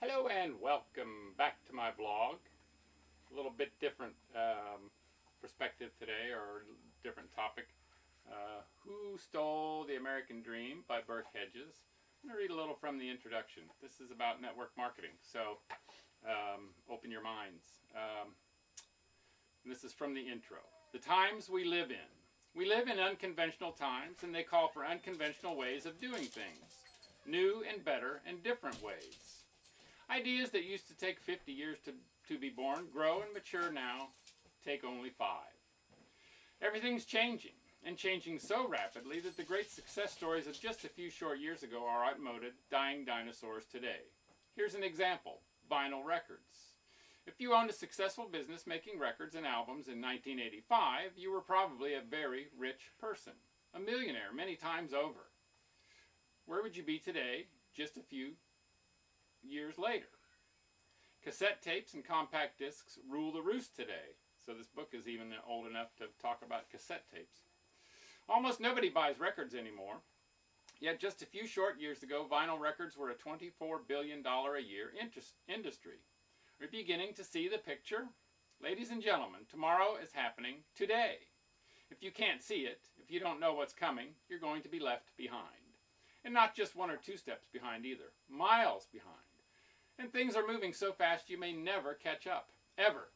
Hello and welcome back to my blog. A little bit different perspective today, or different topic. Who Stole the American Dream by Burke Hedges. I'm going to read a little from the introduction. This is about network marketing, so open your minds. This is from the intro. The times we live in. We live in unconventional times, and they call for unconventional ways of doing things. New and better and different ways. Ideas that used to take 50 years to be born grow and mature now, take only 5. Everything's changing, and changing so rapidly that the great success stories of just a few short years ago are outmoded, dying dinosaurs today. Here's an example: vinyl records. If you owned a successful business making records and albums in 1985, you were probably a very rich person, a millionaire many times over. Where would you be today, just a few years later? Cassette tapes and compact discs rule the roost today. So this book is even old enough to talk about cassette tapes. Almost nobody buys records anymore. Yet just a few short years ago, vinyl records were a $24 billion a year industry. We're beginning to see the picture? Ladies and gentlemen, tomorrow is happening today. If you can't see it, if you don't know what's coming, you're going to be left behind. And not just 1 or 2 steps behind either, miles behind. And things are moving so fast you may never catch up, ever.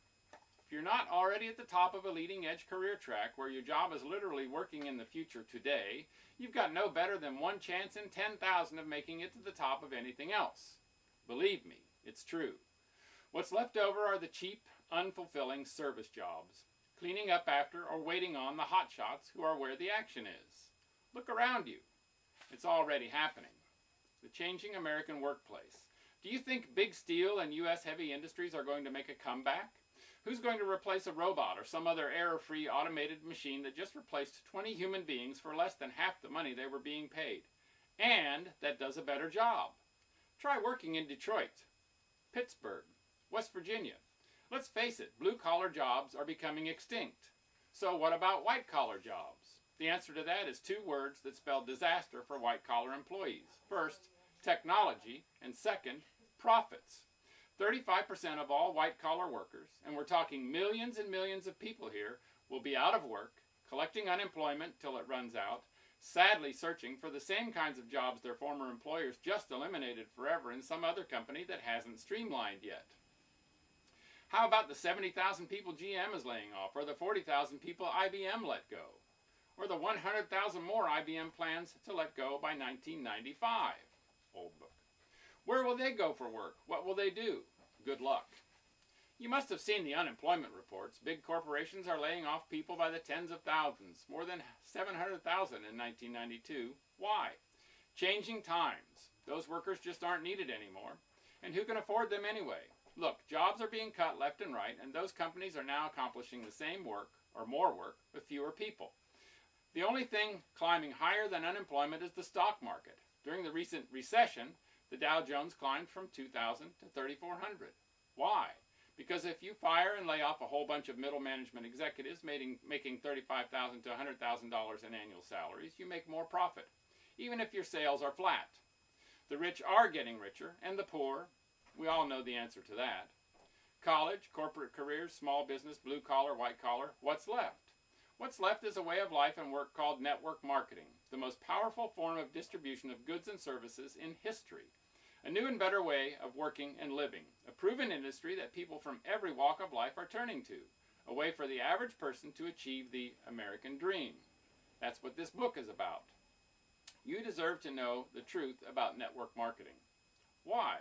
If you're not already at the top of a leading edge career track where your job is literally working in the future today, you've got no better than 1 chance in 10,000 of making it to the top of anything else. Believe me, it's true. What's left over are the cheap, unfulfilling service jobs, cleaning up after or waiting on the hotshots who are where the action is. Look around you. It's already happening. The changing American workplace. Do you think big steel and U.S. heavy industries are going to make a comeback? Who's going to replace a robot or some other error-free automated machine that just replaced 20 human beings for less than half the money they were being paid? And that does a better job. Try working in Detroit, Pittsburgh, West Virginia. Let's face it, blue-collar jobs are becoming extinct. So what about white-collar jobs? The answer to that is 2 words that spell disaster for white-collar employees. First, technology, and second, profits. 35% of all white-collar workers, and we're talking millions and millions of people here, will be out of work, collecting unemployment till it runs out, sadly searching for the same kinds of jobs their former employers just eliminated forever in some other company that hasn't streamlined yet. How about the 70,000 people GM is laying off, or the 40,000 people IBM let go? Or the 100,000 more IBM plans to let go by 1995. Old book. Where will they go for work? What will they do? Good luck. You must have seen the unemployment reports. Big corporations are laying off people by the tens of thousands, more than 700,000 in 1992. Why? Changing times. Those workers just aren't needed anymore. And who can afford them anyway? Look, jobs are being cut left and right, and those companies are now accomplishing the same work, or more work, with fewer people. The only thing climbing higher than unemployment is the stock market. During the recent recession, the Dow Jones climbed from 2,000 to 3,400. Why? Because if you fire and lay off a whole bunch of middle management executives making $35,000 to $100,000 in annual salaries, you make more profit, even if your sales are flat. The rich are getting richer, and the poor, we all know the answer to that. College, corporate careers, small business, blue collar, white collar, what's left? What's left is a way of life and work called network marketing, the most powerful form of distribution of goods and services in history. A new and better way of working and living, a proven industry that people from every walk of life are turning to, a way for the average person to achieve the American dream. That's what this book is about. You deserve to know the truth about network marketing. Why?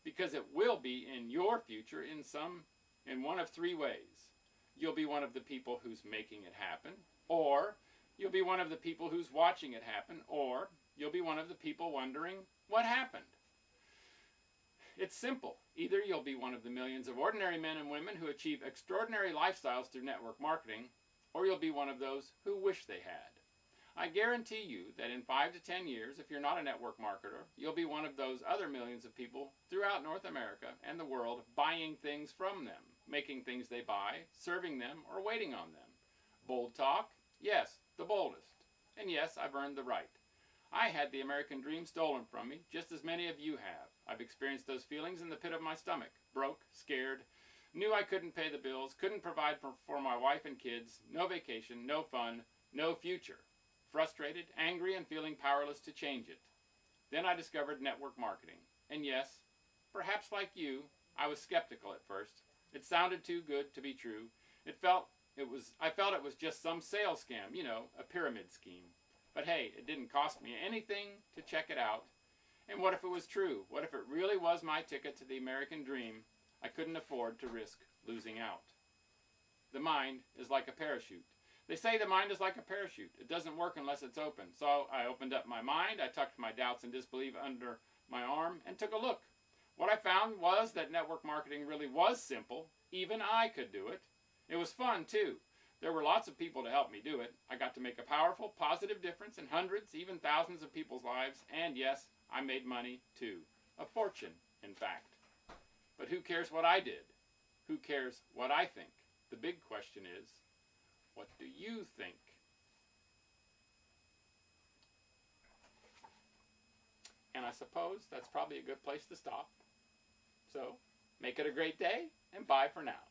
Because it will be in your future in one of 3 ways. You'll be one of the people who's making it happen, or you'll be one of the people who's watching it happen, or you'll be one of the people wondering what happened. It's simple. Either you'll be one of the millions of ordinary men and women who achieve extraordinary lifestyles through network marketing, or you'll be one of those who wish they had. I guarantee you that in 5 to 10 years, if you're not a network marketer, you'll be one of those other millions of people throughout North America and the world buying things from them, making things they buy, serving them, or waiting on them. Bold talk? Yes, the boldest. And yes, I've earned the right. I had the American dream stolen from me, just as many of you have. I've experienced those feelings in the pit of my stomach. Broke, scared, knew I couldn't pay the bills, couldn't provide for my wife and kids, no vacation, no fun, no future. Frustrated, angry, and feeling powerless to change it. Then I discovered network marketing. And yes, perhaps like you, I was skeptical at first. It sounded too good to be true. I felt it was just some sales scam, a pyramid scheme. But hey, it didn't cost me anything to check it out. And what if it was true? What if it really was my ticket to the American dream? I couldn't afford to risk losing out. The mind is like a parachute. They say the mind is like a parachute. It doesn't work unless it's open. So I opened up my mind, I tucked my doubts and disbelief under my arm, and took a look. What I found was that network marketing really was simple. Even I could do it. It was fun, too. There were lots of people to help me do it. I got to make a powerful, positive difference in hundreds, even thousands of people's lives. And yes, I made money, too. A fortune, in fact. But who cares what I did? Who cares what I think? The big question is, what do you think? And I suppose that's probably a good place to stop. So, make it a great day, and bye for now.